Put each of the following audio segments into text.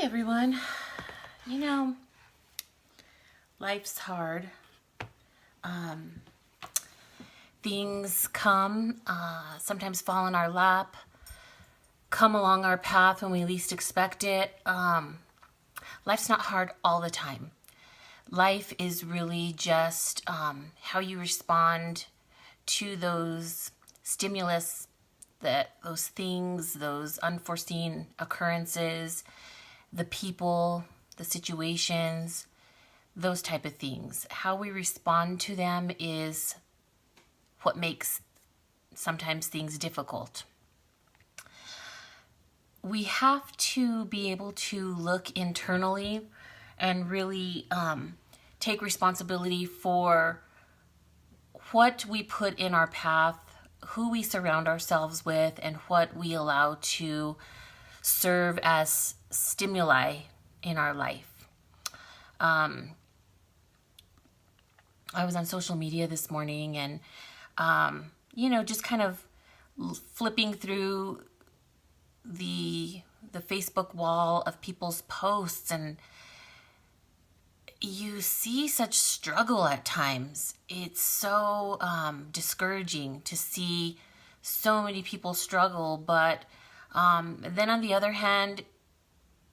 Hey everyone. You know, life's hard. Um, Things come, sometimes fall in our lap, come along our path when we least expect it. Life's not hard all the time. Life is really just how you respond to those stimulus, those things, those unforeseen occurrences, the people, the situations, those type of things. How we respond to them is what makes sometimes things difficult. We have to be able to look internally and really take responsibility for what we put in our path, who we surround ourselves with, and what we allow to serve as stimuli in our life. I was on social media this morning and, just kind of flipping through the Facebook wall of people's posts, and you see such struggle at times. It's so discouraging to see so many people struggle, but then on the other hand,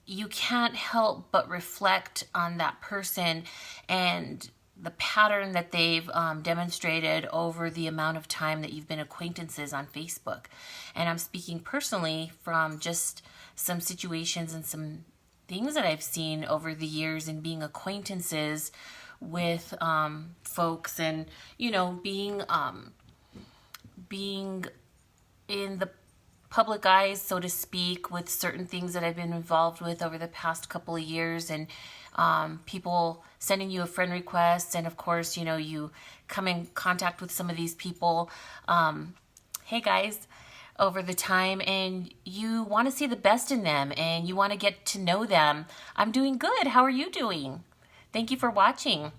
you can't help but reflect on that person and the pattern that they've demonstrated over the amount of time that you've been acquaintances on Facebook. And I'm speaking personally from just some situations and some things that I've seen over the years in being acquaintances with folks, and being in the public eyes, so to speak, with certain things that I've been involved with over the past couple of years, and people sending you a friend request, and of course, you come in contact with some of these people, hey guys, over the time, and you want to see the best in them, and you want to get to know them. I'm doing good. How are you doing? Thank you for watching.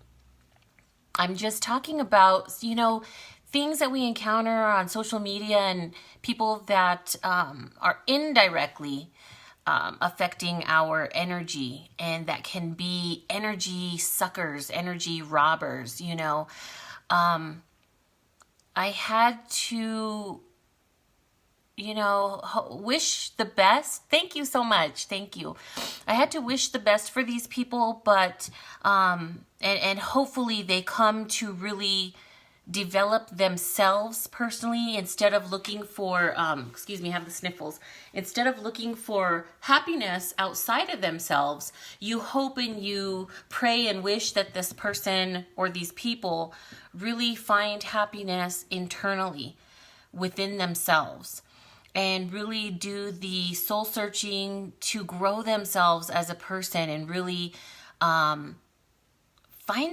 I'm just talking about, things that we encounter on social media and people that are indirectly affecting our energy, and that can be energy suckers, energy robbers. I had to, wish the best. Thank you so much. Thank you. I had to wish the best for these people, but and hopefully they come to really develop themselves personally, instead of looking for excuse me, I have the sniffles. Instead of looking for happiness outside of themselves, you hope and you pray and wish that this person or these people really find happiness internally within themselves, and really do the soul searching to grow themselves as a person, and really find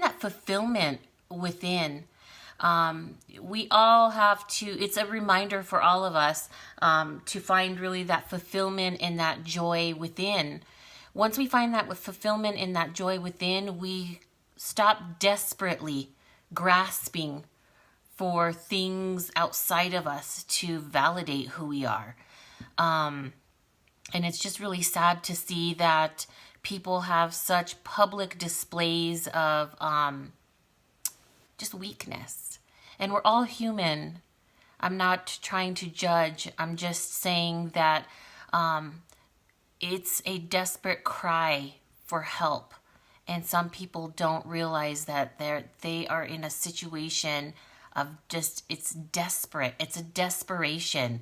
that fulfillment within. We all have to, it's a reminder for all of us to find really that fulfillment and that joy within. Once we find that with fulfillment and that joy within, we stop desperately grasping for things outside of us to validate who we are. And it's just really sad to see that people have such public displays of just weakness. And we're all human. I'm not trying to judge. I'm just saying that it's a desperate cry for help. And some people don't realize that they are in a situation of just, it's desperate. It's a desperation.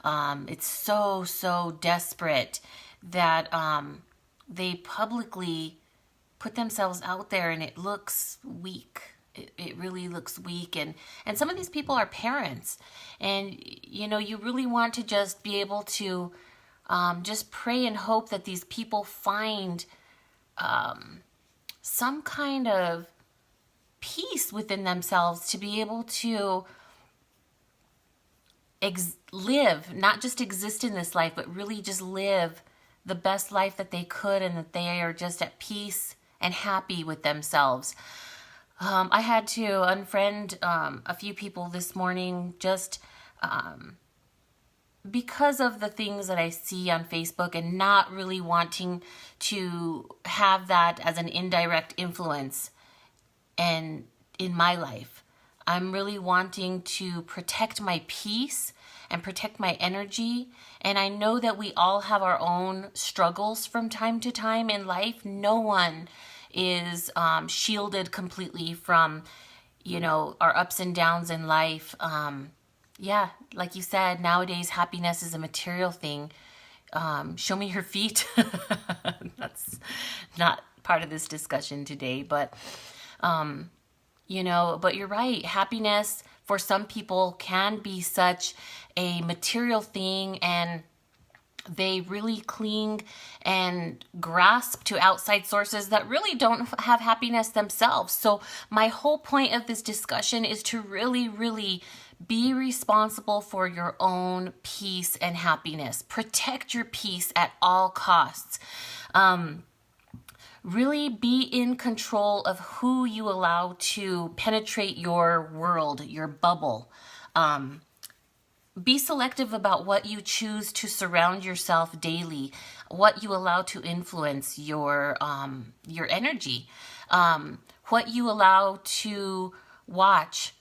It's so desperate that they publicly put themselves out there, and it looks weak. It really looks weak. And some of these people are parents, and you really want to just be able to just pray and hope that these people find some kind of peace within themselves to be able to live, not just exist in this life, but really just live the best life that they could, and that they are just at peace and happy with themselves. I had to unfriend a few people this morning just because of the things that I see on Facebook and not really wanting to have that as an indirect influence and in my life, I'm really wanting to protect my peace and protect my energy. And I know that we all have our own struggles from time to time in life. No one is shielded completely from, our ups and downs in life. Yeah, like you said, nowadays happiness is a material thing. Show me your feet. That's not part of this discussion today, but but you're right. Happiness for some people can be such a material thing, and they really cling and grasp to outside sources that really don't have happiness themselves. So my whole point of this discussion is to really, really be responsible for your own peace and happiness. Protect your peace at all costs. Really be in control of who you allow to penetrate your world, your bubble. Be selective about what you choose to surround yourself daily, what you allow to influence your energy, what you allow to watch,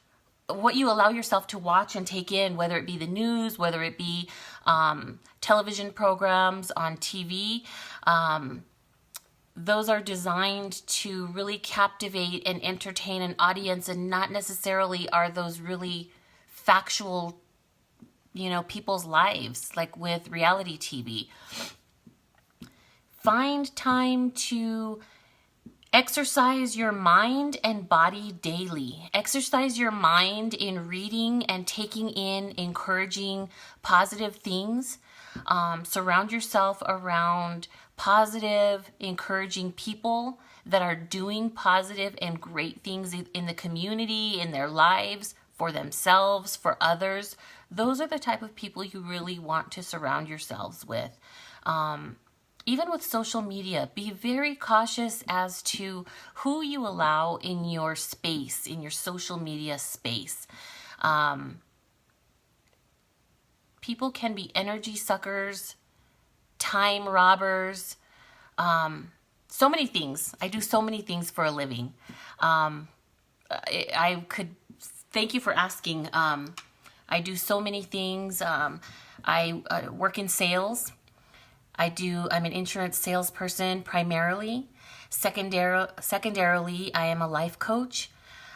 what you allow yourself to watch and take in, whether it be the news, whether it be television programs on TV. Those are designed to really captivate and entertain an audience, and not necessarily are those really factual, people's lives, like with reality TV. Find time to exercise your mind and body daily. Exercise your mind in reading and taking in encouraging, positive things. Surround yourself around positive, encouraging people that are doing positive and great things in the community, in their lives, for themselves, for others. Those are the type of people you really want to surround yourselves with. Even with social media, be very cautious as to who you allow in your space, in your social media space. People can be energy suckers, time robbers, so many things. I do so many things for a living. I could thank you for asking. I do so many things. I work in sales. I'm an insurance salesperson primarily. Secondarily, I am a life coach.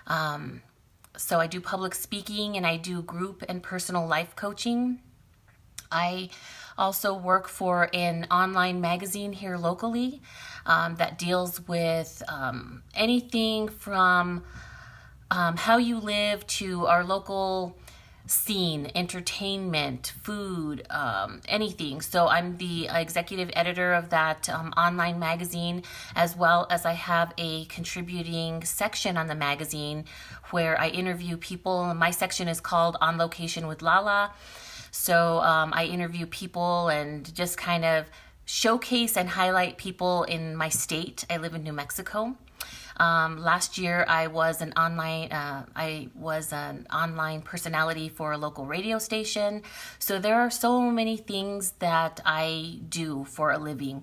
So I do public speaking, and I do group and personal life coaching. I also work for an online magazine here locally that deals with anything from how you live to our local scene, entertainment, food, anything. So I'm the executive editor of that online magazine, as well as I have a contributing section on the magazine where I interview people. My section is called On Location with Lala. So I interview people and just kind of showcase and highlight people in my state. I live in New Mexico. Last year, I was an online personality for a local radio station. So there are so many things that I do for a living.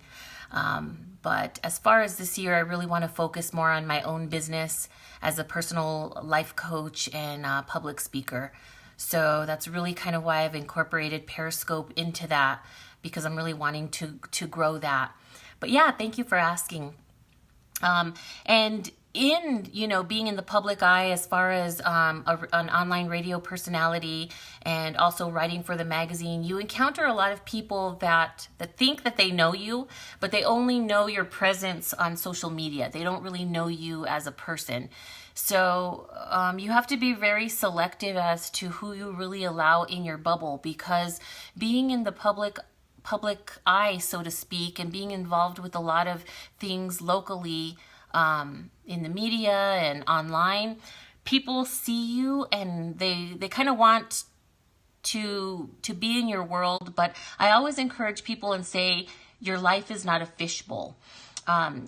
But as far as this year, I really want to focus more on my own business as a personal life coach and public speaker. So that's really kind of why I've incorporated Periscope into that, because I'm really wanting to grow that. But yeah, thank you for asking. And in, being in the public eye as far as an online radio personality and also writing for the magazine, you encounter a lot of people that think that they know you, but they only know your presence on social media. They don't really know you as a person. So you have to be very selective as to who you really allow in your bubble, because being in the public eye, so to speak, and being involved with a lot of things locally in the media and online, people see you and they kind of want to be in your world. But I always encourage people and say, your life is not a fishbowl.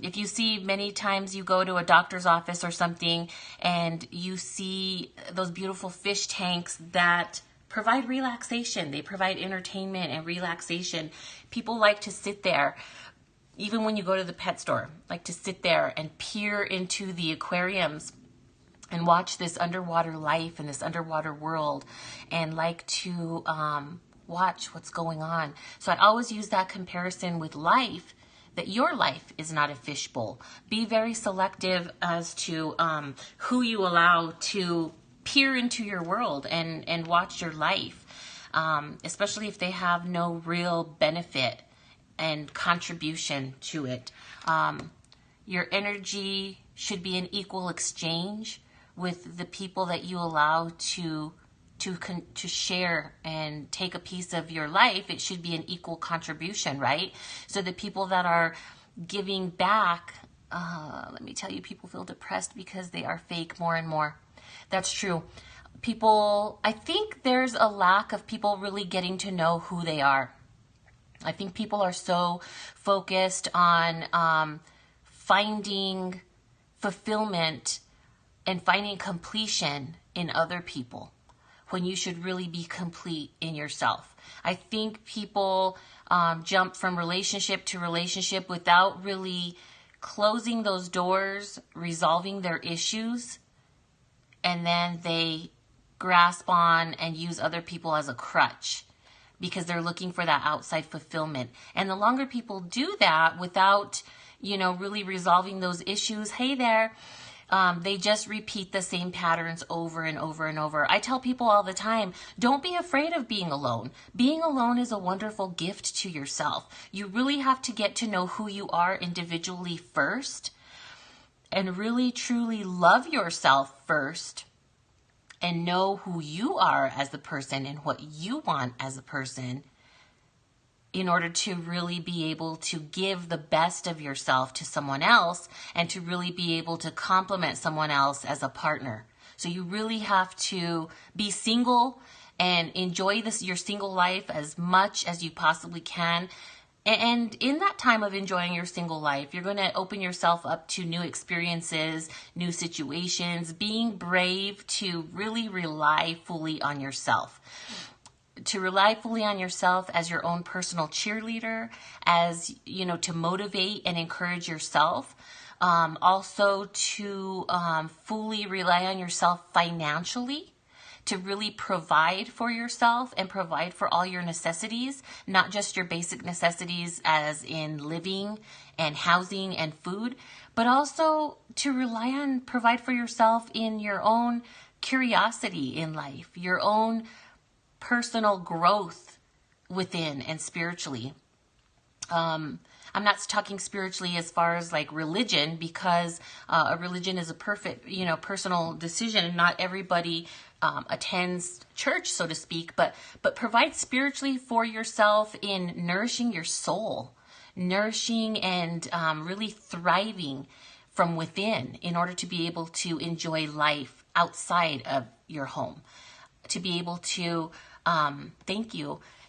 If you see, many times you go to a doctor's office or something and you see those beautiful fish tanks that provide relaxation. They provide entertainment and relaxation. People like to sit there, even when you go to the pet store, like to sit there and peer into the aquariums and watch this underwater life and this underwater world, and like to watch what's going on. So I always use that comparison with life, that your life is not a fishbowl. Be very selective as to who you allow to peer into your world and watch your life, especially if they have no real benefit and contribution to it. Your energy should be an equal exchange with the people that you allow to share and take a piece of your life. It should be an equal contribution, right? So the people that are giving back, let me tell you, people feel depressed because they are fake more and more. That's true. People, I think there's a lack of people really getting to know who they are. I think people are so focused on finding fulfillment and finding completion in other people, when you should really be complete in yourself. I think people jump from relationship to relationship without really closing those doors, resolving their issues, and then they grasp on and use other people as a crutch because they're looking for that outside fulfillment. And the longer people do that without, really resolving those issues, hey there, they just repeat the same patterns over and over and over. I tell people all the time, don't be afraid of being alone. Being alone is a wonderful gift to yourself. You really have to get to know who you are individually first, and really truly love yourself first, and know who you are as the person and what you want as a person, in order to really be able to give the best of yourself to someone else and to really be able to complement someone else as a partner. So you really have to be single and enjoy your single life as much as you possibly can. And in that time of enjoying your single life, you're going to open yourself up to new experiences, new situations, being brave to really rely fully on yourself. To rely fully on yourself as your own personal cheerleader, as, to motivate and encourage yourself. Also to fully rely on yourself financially, to really provide for yourself and provide for all your necessities, not just your basic necessities as in living and housing and food, but also to provide for yourself in your own curiosity in life, your own personal growth within and spiritually. I'm not talking spiritually as far as like religion, because a religion is a perfect, personal decision, and not everybody attends church, so to speak, but provide spiritually for yourself in nourishing your soul, nourishing and really thriving from within in order to be able to enjoy life outside of your home, to be able to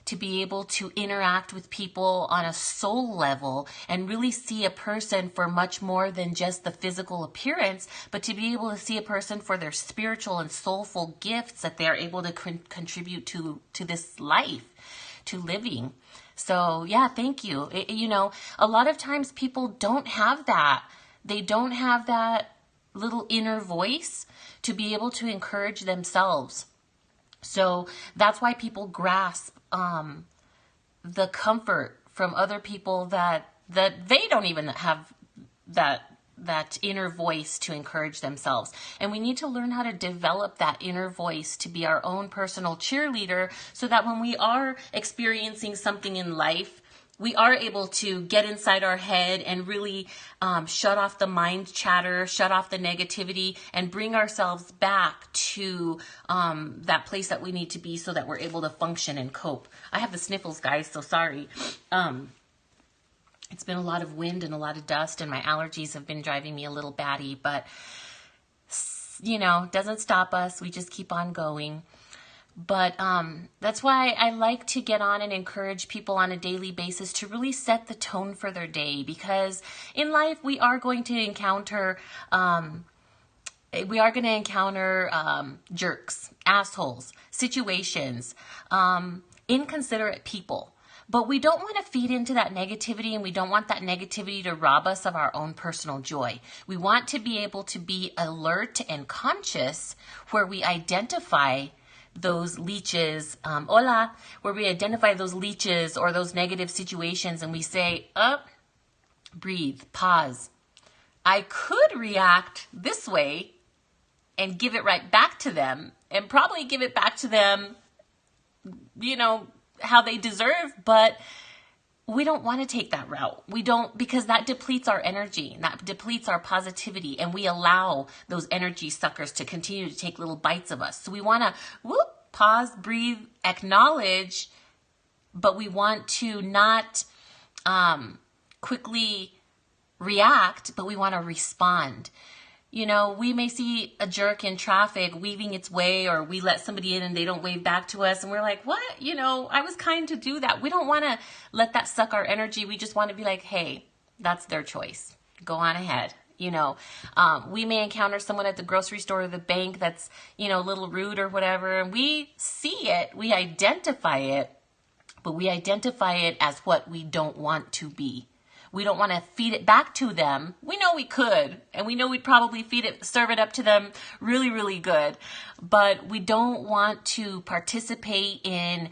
to be able to interact with people on a soul level and really see a person for much more than just the physical appearance, but to be able to see a person for their spiritual and soulful gifts that they're able to contribute to this life, to living. So yeah, thank you. A lot of times people don't have that. They don't have that little inner voice to be able to encourage themselves. So that's why people grasp the comfort from other people that they don't even have that inner voice to encourage themselves. And we need to learn how to develop that inner voice to be our own personal cheerleader, so that when we are experiencing something in life, we are able to get inside our head and really shut off the mind chatter, shut off the negativity, and bring ourselves back to that place that we need to be, so that we're able to function and cope. I have the sniffles, guys, so sorry. It's been a lot of wind and a lot of dust, and my allergies have been driving me a little batty, but, doesn't stop us. We just keep on going. But that's why I like to get on and encourage people on a daily basis to really set the tone for their day, because in life we are going to encounter we are going to encounter jerks, assholes, situations, inconsiderate people. But we don't want to feed into that negativity, and we don't want that negativity to rob us of our own personal joy. We want to be able to be alert and conscious where we identify those leeches, where we identify those leeches or those negative situations, and we say, breathe, pause. I could react this way and give it right back to them, and probably give it back to them, how they deserve, but we don't want to take that route. We don't, because that depletes our energy, that depletes our positivity, and we allow those energy suckers to continue to take little bites of us. So we want to pause, breathe, acknowledge, but we want to not quickly react, but we want to respond. We may see a jerk in traffic weaving its way, or we let somebody in and they don't wave back to us, and we're like, what? I was kind to do that. We don't want to let that suck our energy. We just want to be like, hey, that's their choice. Go on ahead. We may encounter someone at the grocery store or the bank that's, a little rude or whatever, and we see it, we identify it, but we identify it as what we don't want to be. We don't want to feed it back to them. We know we could, and we know we'd probably serve it up to them really, really good. But we don't want to participate in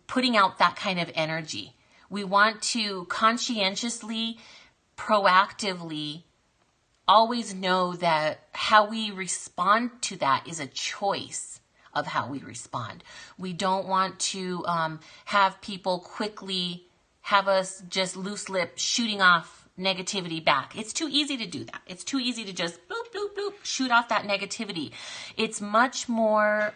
putting out that kind of energy. We want to conscientiously, proactively always know that how we respond to that is a choice of how we respond. We don't want to have people quickly have us just loose lip shooting off negativity back. It's too easy to do that. It's too easy to just bloop, bloop, bloop, shoot off that negativity. It's much more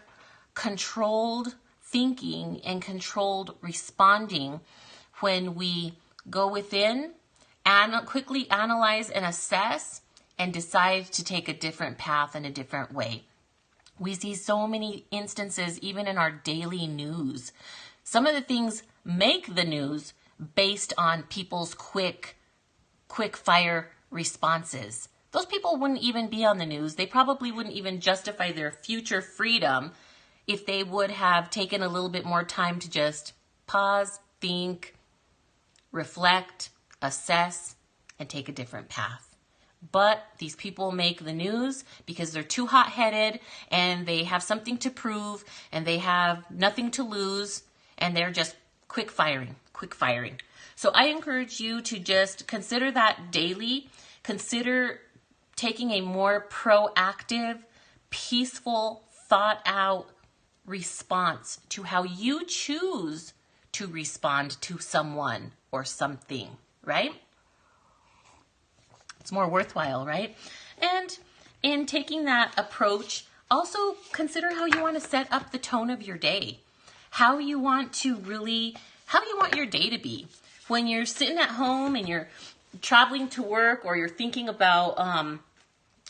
controlled thinking and controlled responding when we go within and quickly analyze and assess and decide to take a different path and a different way. We see so many instances, even in our daily news. Some of the things make the news based on people's quick fire responses. Those people wouldn't even be on the news. They probably wouldn't even justify their future freedom if they would have taken a little bit more time to just pause, think, reflect, assess, and take a different path. But these people make the news because they're too hot-headed, and they have something to prove, and they have nothing to lose, and they're just quick firing. So I encourage you to just consider that daily. Consider taking a more proactive, peaceful, thought out response to how you choose to respond to someone or something, right? It's more worthwhile, right? And in taking that approach, also consider how you want to set up the tone of your day. How you want your day to be. When you're sitting at home and you're traveling to work, or you're thinking about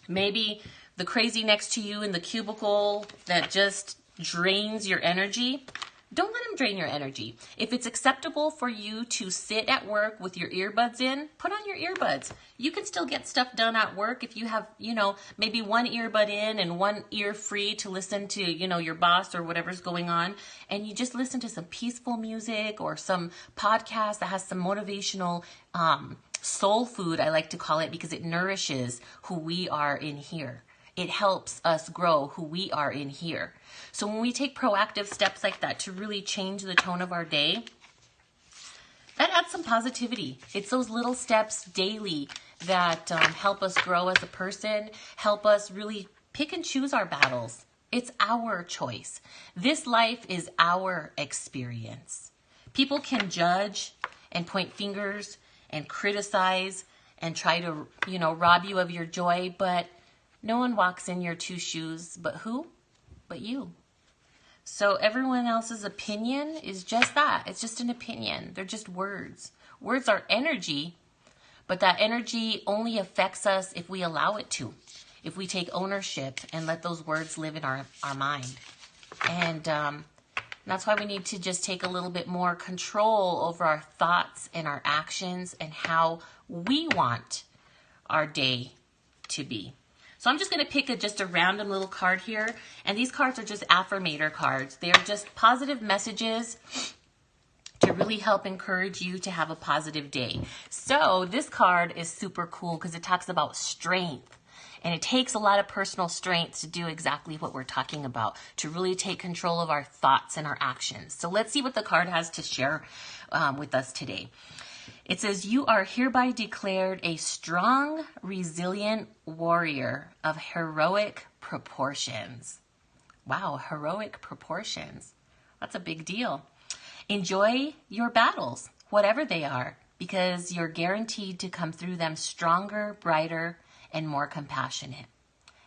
maybe the crazy next to you in the cubicle that just drains your energy, don't let them drain your energy. If it's acceptable for you to sit at work with your earbuds in, put on your earbuds. You can still get stuff done at work if you have, maybe one earbud in and one ear free to listen to, your boss or whatever's going on. And you just listen to some peaceful music or some podcast that has some motivational soul food, I like to call it, because it nourishes who we are in here. It helps us grow who we are in here. So when we take proactive steps like that to really change the tone of our day, that adds some positivity. It's those little steps daily that help us grow as a person, help us really pick and choose our battles. It's our choice. This life is our experience. People can judge and point fingers and criticize and try to, rob you of your joy, but no one walks in your two shoes, but who? But you. So everyone else's opinion is just that. It's just an opinion. They're just words. Words are energy, but that energy only affects us if we allow it to, if we take ownership and let those words live in our mind. And that's why we need to just take a little bit more control over our thoughts and our actions and how we want our day to be. So I'm just going to pick just a random little card here. And these cards are just affirmator cards. They are just positive messages to really help encourage you to have a positive day. So this card is super cool because it talks about strength. And it takes a lot of personal strength to do exactly what we're talking about, to really take control of our thoughts and our actions. So let's see what the card has to share with us today. It says, you are hereby declared a strong, resilient warrior of heroic proportions. Wow, heroic proportions. That's a big deal. Enjoy your battles, whatever they are, because you're guaranteed to come through them stronger, brighter, and more compassionate.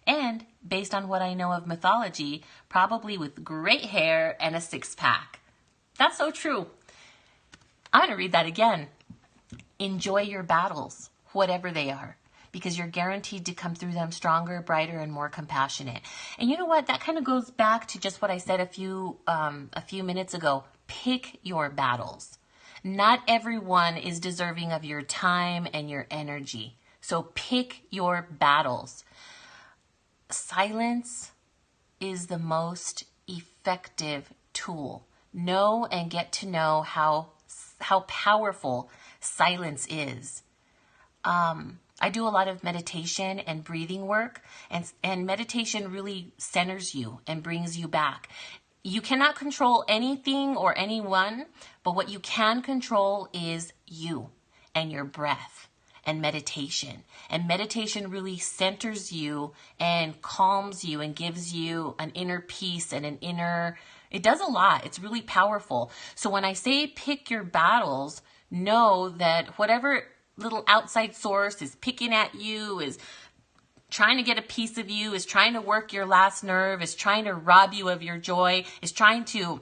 And based on what I know of mythology, probably with great hair and a six-pack. That's so true. I'm going to read that again. Enjoy your battles, whatever they are, because you're guaranteed to come through them stronger, brighter, and more compassionate. And you know what? That kind of goes back to just what I said a few minutes ago. Pick your battles. Not everyone is deserving of your time and your energy. So pick your battles. Silence is the most effective tool. Know and get to know how powerful silence is. I do a lot of meditation and breathing work, and meditation really centers you and brings you back. You cannot control anything or anyone, but what you can control is you and your breath and meditation. And meditation really centers you and calms you and gives you an inner peace and it does a lot. It's really powerful. So when I say pick your battles, know that whatever little outside source is picking at you, is trying to get a piece of you, is trying to work your last nerve, is trying to rob you of your joy, is trying to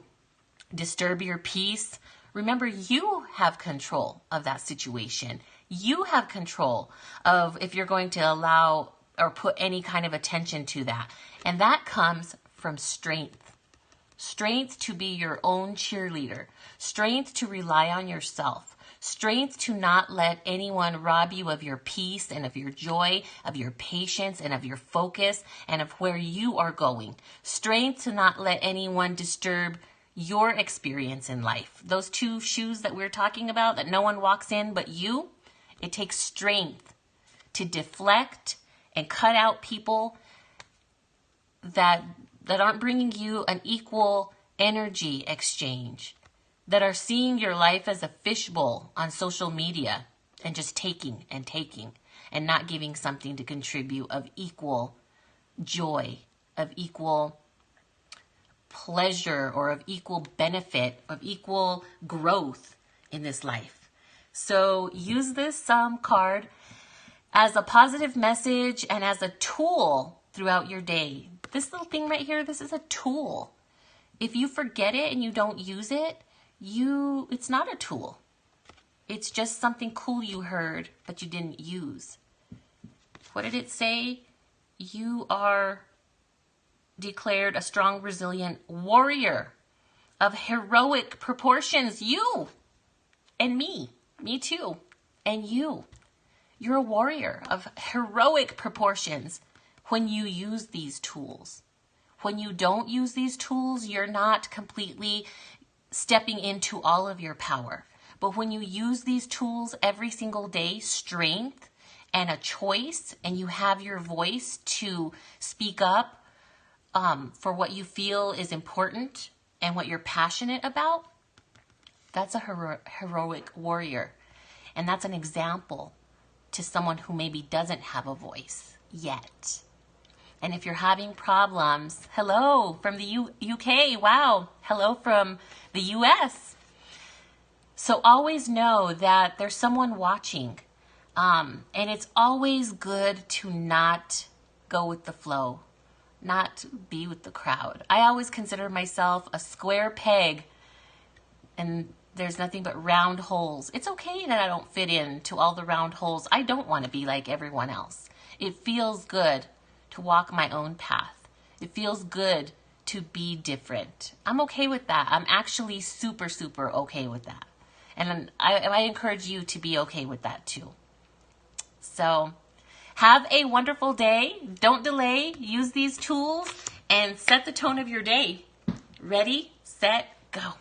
disturb your peace. Remember, you have control of that situation. You have control of if you're going to allow or put any kind of attention to that. And that comes from strength. Strength to be your own cheerleader. Strength to rely on yourself. Strength to not let anyone rob you of your peace and of your joy, of your patience and of your focus and of where you are going. Strength to not let anyone disturb your experience in life. Those two shoes that we're talking about that no one walks in but you, it takes strength to deflect and cut out people that aren't bringing you an equal energy exchange, that are seeing your life as a fishbowl on social media and just taking and not giving something to contribute of equal joy, of equal pleasure, or of equal benefit, of equal growth in this life. So use this card as a positive message and as a tool throughout your day. This little thing right here, this is a tool. If you forget it and you don't use it, it's not a tool. It's just something cool you heard, but you didn't use. What did it say? You are declared a strong, resilient warrior of heroic proportions. You and me too, and you. You're a warrior of heroic proportions when you use these tools. When you don't use these tools, you're not completely stepping into all of your power. But when you use these tools every single day, strength and a choice, and you have your voice to speak up for what you feel is important and what you're passionate about, that's a heroic warrior. And that's an example to someone who maybe doesn't have a voice yet. And if you're having problems, hello from the UK. Wow. Hello from the US. So always know that there's someone watching. And it's always good to not go with the flow, not be with the crowd. I always consider myself a square peg and there's nothing but round holes. It's okay that I don't fit into all the round holes. I don't want to be like everyone else. It feels good to walk my own path. It feels good to be different. I'm okay with that. I'm actually super, super okay with that. And I encourage you to be okay with that too. So have a wonderful day. Don't delay. Use these tools and set the tone of your day. Ready, set, go.